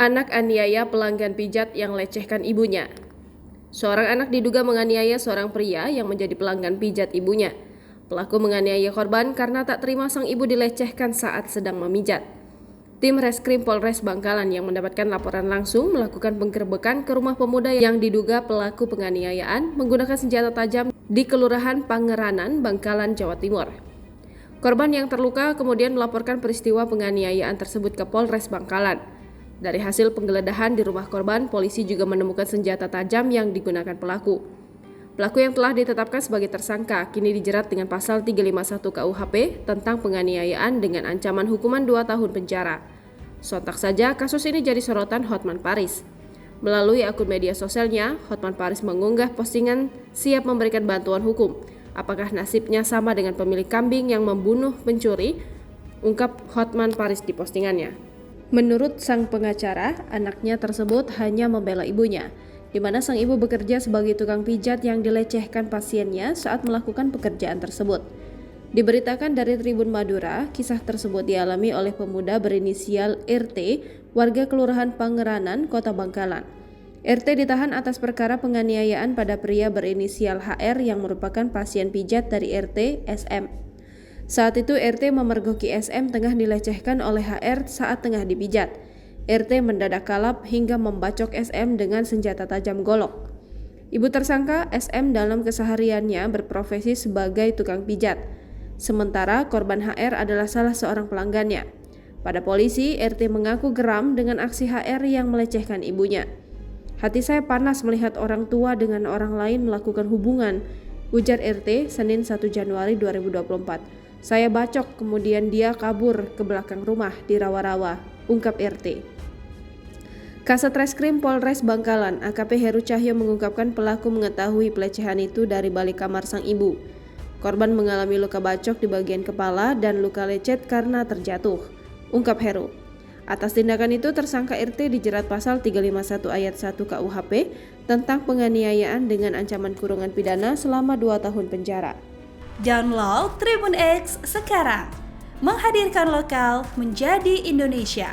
Anak aniaya pelanggan pijat yang lecehkan ibunya. Seorang anak diduga menganiaya seorang pria yang menjadi pelanggan pijat ibunya. Pelaku menganiaya korban karena tak terima sang ibu dilecehkan saat sedang memijat. Tim Reskrim Polres Bangkalan yang mendapatkan laporan langsung melakukan penggerebekan ke rumah pemuda yang diduga pelaku penganiayaan menggunakan senjata tajam di Kelurahan Pangeranan, Bangkalan, Jawa Timur. Korban yang terluka kemudian melaporkan peristiwa penganiayaan tersebut ke Polres Bangkalan. Dari hasil penggeledahan di rumah korban, polisi juga menemukan senjata tajam yang digunakan pelaku. Pelaku yang telah ditetapkan sebagai tersangka kini dijerat dengan pasal 351 KUHP tentang penganiayaan dengan ancaman hukuman 2 tahun penjara. Sontak saja kasus ini jadi sorotan Hotman Paris. Melalui akun media sosialnya, Hotman Paris mengunggah postingan siap memberikan bantuan hukum. Apakah nasibnya sama dengan pemilik kambing yang membunuh pencuri? Ungkap Hotman Paris di postingannya. Menurut sang pengacara, anaknya tersebut hanya membela ibunya, di mana sang ibu bekerja sebagai tukang pijat yang dilecehkan pasiennya saat melakukan pekerjaan tersebut. Diberitakan dari Tribun Madura, kisah tersebut dialami oleh pemuda berinisial RT, warga Kelurahan Pangeranan, Kota Bangkalan. RT ditahan atas perkara penganiayaan pada pria berinisial HR yang merupakan pasien pijat dari RT SM. Saat itu RT memergoki SM tengah dilecehkan oleh HR saat tengah dipijat. RT mendadak kalap hingga membacok SM dengan senjata tajam golok. Ibu tersangka SM dalam kesehariannya berprofesi sebagai tukang pijat. Sementara korban HR adalah salah seorang pelanggannya. Pada polisi, RT mengaku geram dengan aksi HR yang melecehkan ibunya. "Hati saya panas melihat orang tua dengan orang lain melakukan hubungan," ujar RT Senin 1 Januari 2024. "Saya bacok, kemudian dia kabur ke belakang rumah di rawa-rawa," ungkap RT. Kasat Reskrim Polres Bangkalan, AKP Heru Cahyo mengungkapkan pelaku mengetahui pelecehan itu dari balik kamar sang ibu. Korban mengalami luka bacok di bagian kepala dan luka lecet karena terjatuh, ungkap Heru. Atas tindakan itu, tersangka RT dijerat pasal 351 ayat 1 KUHP tentang penganiayaan dengan ancaman kurungan pidana selama 2 tahun penjara. Download Tribun X sekarang, menghadirkan lokal menjadi Indonesia.